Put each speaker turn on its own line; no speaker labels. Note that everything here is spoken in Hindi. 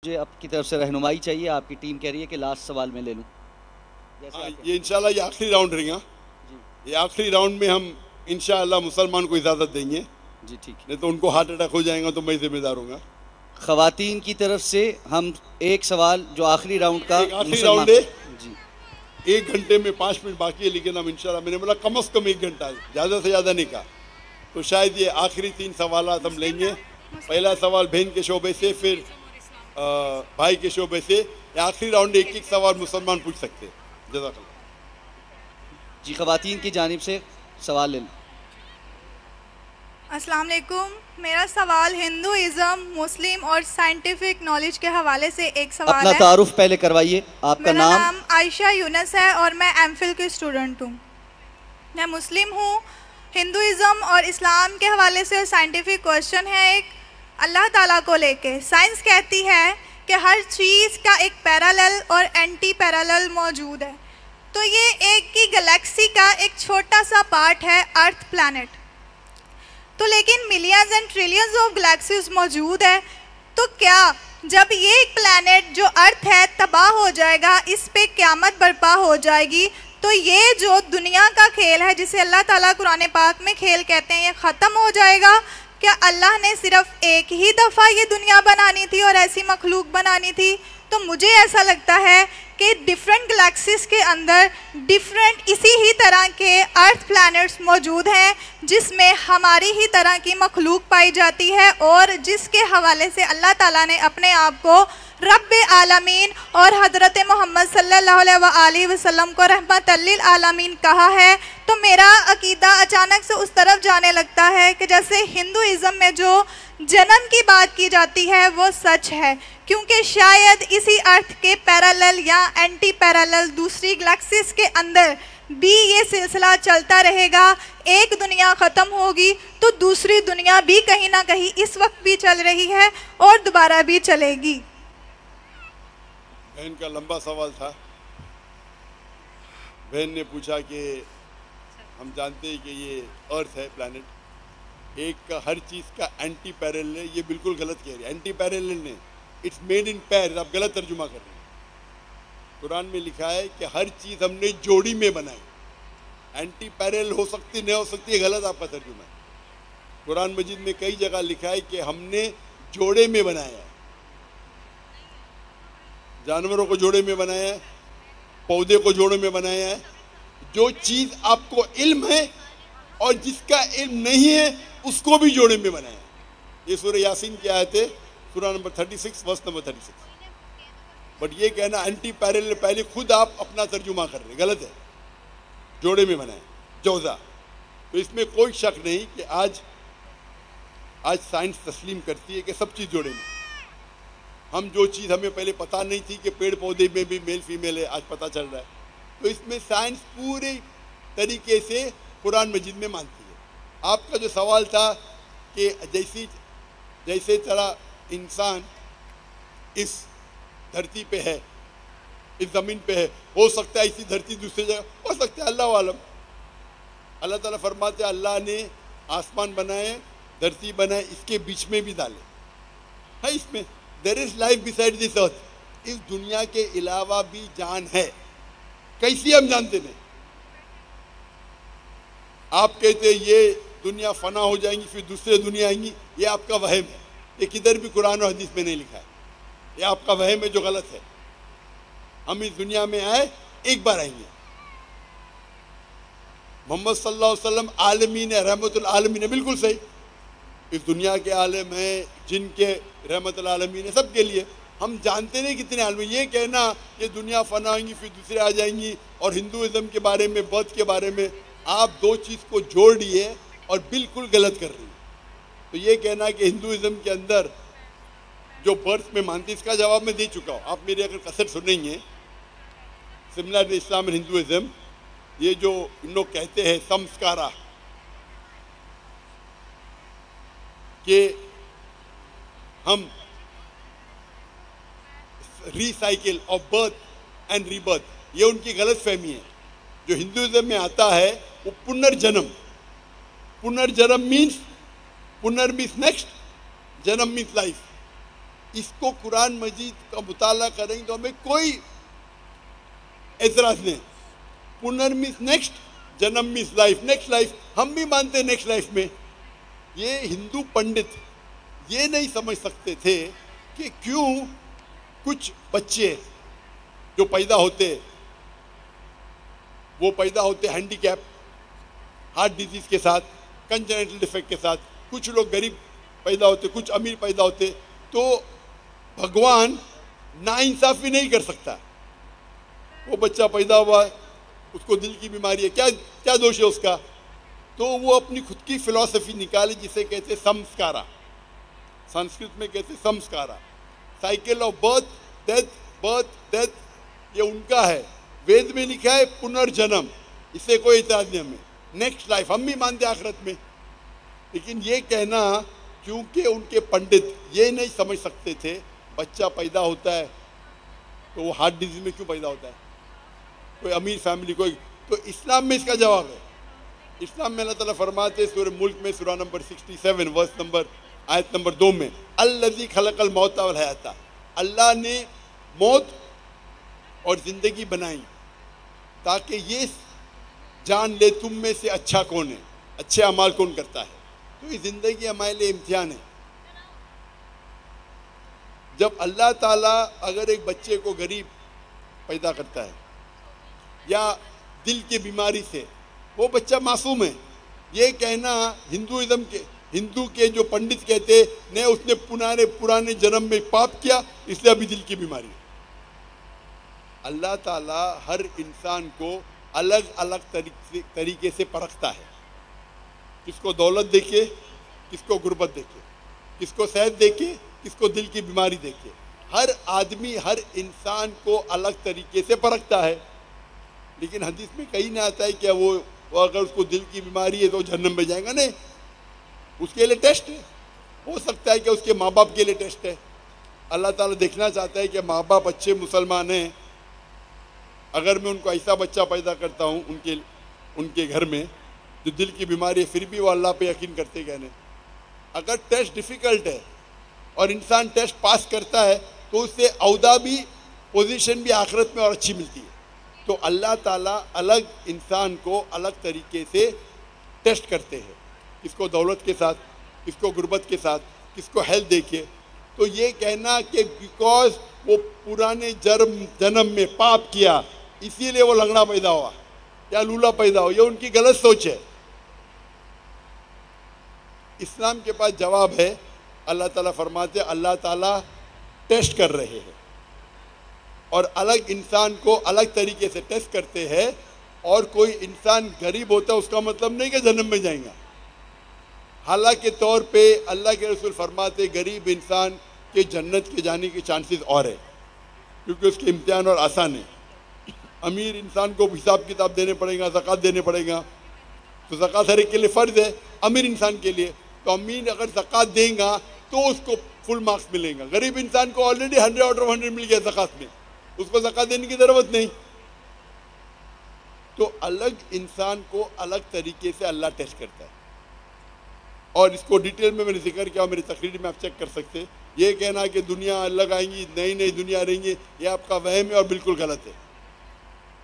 मुझे आपकी तरफ से रहनुमाई चाहिए। आपकी टीम कह रही है कि लास्ट सवाल मैं ले लूं।
ये इंशाल्लाह ये आखिरी राउंड रहेगा। ये आखिरी राउंड में हम इंशाल्लाह मुसलमान को इजाज़त देंगे।
जी ठीक है।
नहीं तो उनको हार्ट अटैक हो जाएगा तो मैं जिम्मेदार हूँगा।
ख़वातीन की तरफ से हम एक सवाल जो आखिरी राउंड का
आखिरी राउंड है
जी।
1 घंटे में 5 मिनट बाकी है, लेकिन हम इंशाल्लाह, मैंने बोला कम से कम 1 घंटा, ज़्यादा से ज़्यादा नहीं कहा। तो शायद ये आखिरी 3 सवाल हम लेंगे। पहला सवाल बहन के शोबे से, फिर भाई के शोबे से। आखिरी राउंड एक सवाल मुसलमान पूछ सकते हैं। जज़ाकल्लाह।
जी ख़वातीन की जानिब से सवाल ले लें।
अस्सलाम वालेकुम। मेरा सवाल हिंदुइज़्म, मुस्लिम और साइंटिफिक नॉलेज के हवाले से एक सवाल
अपना
है।
तारुफ पहले करवाइए। आपका
मेरा
नाम?
नाम आयशा यूनस है और मैं एमफिल की स्टूडेंट हूँ। मैं मुस्लिम हूँ। हिंदुइज़्म और इस्लाम के हवाले से साइंटिफिक क्वेश्चन है एक, अल्लाह ताला को लेके। साइंस कहती है कि हर चीज़ का एक पैरेलल और एंटी पैरेलल मौजूद है। तो ये एक ही गैलेक्सी का एक छोटा सा पार्ट है, अर्थ प्लैनेट। तो लेकिन millions and trillions of galaxies मौजूद है। तो क्या जब ये एक प्लैनेट जो अर्थ है तबाह हो जाएगा, इस पे क़यामत बर्पा हो जाएगी, तो ये जो दुनिया का खेल है जिसे अल्लाह ताला कुरान पाक में खेल कहते हैं, ये ख़त्म हो जाएगा? क्या अल्लाह ने सिर्फ एक ही दफ़ा ये दुनिया बनानी थी और ऐसी मखलूक बनानी थी? तो मुझे ऐसा लगता है कि डिफरेंट गैलेक्सीज के अंदर डिफरेंट इसी ही तरह के अर्थ प्लैनेट्स मौजूद हैं जिसमें हमारी ही तरह की मखलूक पाई जाती है और जिसके हवाले से अल्लाह ताला ने अपने आप को रब्बे आलमीन और हज़रत मोहम्मद सल्लल्लाहु अलैहि वसल्लम को रहमतुल्लिल आलमीन कहा है। तो मेरा अकीदा अचानक से उस तरफ जाने लगता है कि जैसे हिंदुइज़्म में जो जन्म की बात की जाती है वो सच है, क्योंकि शायद इसी अर्थ के पैरेलल या एंटी पैरेलल दूसरी गैलेक्सीज के अंदर भी ये सिलसिला चलता रहेगा। एक दुनिया ख़त्म होगी तो दूसरी दुनिया भी कहीं ना कहीं इस वक्त भी चल रही है और दोबारा भी चलेगी।
बहन का लंबा सवाल था। बहन ने पूछा कि हम जानते हैं कि ये अर्थ है प्लैनेट, एक का हर चीज़ का एंटी पैरेलल है। ये बिल्कुल गलत कह रही है। एंटी पैरेलल नहीं, इट्स मेड इन पैर। आप गलत तर्जुमा कर रहे हैं। कुरान में लिखा है कि हर चीज़ हमने जोड़ी में बनाई। एंटी पैरेलल हो सकती नहीं हो सकती, है गलत आपका तर्जुमा है। कुरान मजीद में कई जगह लिखा है कि हमने जोड़े में बनाया है। जानवरों को जोड़े में बनाया है, पौधे को जोड़े में बनाया है। जो चीज़ आपको इल्म है और जिसका इल्म नहीं है उसको भी जोड़े में बनाया है। ये सूरह यासीन की आयत है, सूरह नंबर 36 वर्स नंबर 36। बट ये कहना एंटी पैरेलल, पहले खुद आप अपना तर्जुमा कर रहे, गलत है। जोड़े में बनाए जौजा। तो इसमें कोई शक नहीं कि आज साइंस तस्लीम करती है कि सब चीज़ जोड़े में। हम जो चीज़ हमें पहले पता नहीं थी कि पेड़ पौधे में भी मेल फीमेल है, आज पता चल रहा है। तो इसमें साइंस पूरे तरीके से कुरान मजीद में मानती है। आपका जो सवाल था कि जैसे तरह इंसान इस धरती पे है, इस ज़मीन पे है, हो सकता है इसी धरती दूसरी जगह हो सकता है, अल्लाह वालम। अल्लाह ताला फरमाते हैं अल्लाह ने आसमान बनाए, धरती बनाए, इसके बीच में भी डाले है। इसमें there is life beside this earth. इस दुनिया के अलावा भी जान है। कैसी हम जानते नहीं। आप कहते हैं ये दुनिया फना हो जाएंगी फिर दूसरे दुनिया आएंगी, ये आपका वहम है। ये किधर भी कुरान और हदीस में नहीं लिखा है। ये आपका वहम है जो गलत है। हम इस दुनिया में आए, एक बार आएंगे। मोहम्मद सल्लल्लाहु अलैहि वसल्लम आलमीन है, रहमतुल आलमीन है, बिल्कुल सही। इस दुनिया के आलम हैं, जिनके रहमतुल आलमीन है, सबके लिए। हम जानते नहीं कितने आलम। ये कहना ये दुनिया फना होंगी फिर दूसरे आ जाएंगी, और हिंदुइज्म के बारे में, बौद्ध के बारे में आप दो चीज़ को जोड़ दिए और बिल्कुल गलत कर रही है। तो ये कहना कि हिंदुइज्म के अंदर जो बर्थ में मानती, इसका जवाब मैं दे चुका हूँ। आप मेरी अगर कसर सुनेंगे, सिमिलर इस्लाम एंड हिंदुइज्म, ये जो इन लोग कहते हैं संस्कारा, कि हम recycle of birth and rebirth, ये उनकी गलत फहमी है। जो हिंदुइज्म में आता है वो पुनर्जन्म। पुनर्जन्म मीन्स, पुनर मीन्स नेक्स्ट, जन्म मीन्स लाइफ। इसको कुरान मजीद का मुताला करेंगे तो हमें कोई एतराज नहीं। पुनर्मिस नेक्स्ट, जन्म मिस लाइफ, नेक्स्ट लाइफ हम भी मानते हैं नेक्स्ट लाइफ में। ये हिंदू पंडित ये नहीं समझ सकते थे कि क्यों कुछ बच्चे जो पैदा होते वो पैदा होते हैंडीकैप, हार्ट डिजीज के साथ, कंजेनिटल डिफेक्ट के साथ, कुछ लोग गरीब पैदा होते, कुछ अमीर पैदा होते, तो भगवान नाइंसाफी नहीं कर सकता। वो बच्चा पैदा हुआ है, उसको दिल की बीमारी है, क्या क्या दोष है उसका? तो वो अपनी खुद की फिलॉसफी निकाले जिसे कहते संस्कारा, संस्कृत में कहते संस्कारा, साइकिल ऑफ बर्थ डेथ, ये उनका है। वेद में लिखा है पुनर्जन्म, इससे कोई इतराज नहीं हमें। नेक्स्ट लाइफ हम भी मानते आखिरत में, लेकिन ये कहना क्योंकि उनके पंडित ये नहीं समझ सकते थे बच्चा पैदा होता है तो वो हार्ट डिजीज में क्यों पैदा होता है, कोई अमीर फैमिली कोई, तो इस्लाम में इसका जवाब है। इस्लाम में अल्लाह ताला फरमाते हैं सूरह मुल्क में सूरह नंबर 67 वर्स नंबर आयत नंबर 2 में, अल्लज़ी खलक़ल मौत वल हयाता, अल्लाह ने मौत और ज़िंदगी बनाई ताकि ये जान ले तुम में से अच्छा कौन है, अच्छे अमाल कौन करता है। तो ये ज़िंदगी हमारे लिए इम्तिहान है। जब अल्लाह ताला अगर एक बच्चे को गरीब पैदा करता है या दिल की बीमारी से, वो बच्चा मासूम है, ये कहना हिंदू के जो पंडित कहते ने उसने पुराने जन्म में पाप किया इसलिए अभी दिल की बीमारी है। अल्लाह ताला हर इंसान को अलग अलग तरीके से परखता है, किसको दौलत देके, किसको गुर्बत देके, किसको सेहत देके, किसको दिल की बीमारी देके। हर आदमी हर इंसान को अलग तरीके से परखता है। लेकिन हदीस में कहीं ना आता है क्या वो अगर उसको दिल की बीमारी है तो जहन्नम में जाएगा? नहीं, उसके लिए टेस्ट है। हो सकता है कि उसके माँ बाप के लिए टेस्ट है। अल्लाह ताला देखना चाहता है कि माँ बाप अच्छे मुसलमान हैं, अगर मैं उनको ऐसा बच्चा पैदा करता हूँ उनके घर में जो दिल की बीमारी है, फिर भी वो अल्लाह पे यकीन करते क्या नहीं। अगर टेस्ट डिफ़िकल्ट है और इंसान टेस्ट पास करता है तो उससे औदा भी, पोजीशन भी आखिरत में और अच्छी मिलती है। तो अल्लाह ताला अलग इंसान को अलग तरीके से टेस्ट करते हैं, किसको दौलत के साथ, किसको गुर्बत के साथ, किसको हेल्थ देके। तो ये कहना कि बिकॉज वो पुराने जन्म में पाप किया इसीलिए वो लंगड़ा पैदा हुआ या लूला पैदा हुआ, ये उनकी गलत सोच है। इस्लाम के पास जवाब है। अल्लाह ताला फरमाते अल्लाह ताला टेस्ट कर रहे हैं और अलग इंसान को अलग तरीके से टेस्ट करते हैं। और कोई इंसान गरीब होता है उसका मतलब नहीं कि जन्म में जाएगा। हालांकि तौर पे अल्लाह के रसूल फरमाते गरीब इंसान के जन्नत के जाने के चांसेस और है, क्योंकि उसके इम्तिहान और आसान है। अमीर इंसान को हिसाब किताब देने पड़ेगा, ज़कात देने पड़ेगा, तो ज़कात हर एक के लिए फ़र्ज़ है, अमीर इंसान के लिए। तो अमीर अगर ज़कात देगा तो उसको फुल मार्क्स मिलेगा। गरीब इंसान को ऑलरेडी 100 आउट ऑफ 100 मिल गया ज़कात में, उसको ज़कात देने की ज़रूरत नहीं। तो अलग इंसान को अलग तरीके से अल्लाह टेस्ट करता है। और इसको डिटेल में मैंने जिक्र किया, मेरी तकरीर में आप चेक कर सकते हैं। ये कहना कि दुनिया अलग आएंगी, नई नई दुनिया रहेंगी, ये आपका वहम है और बिल्कुल गलत है।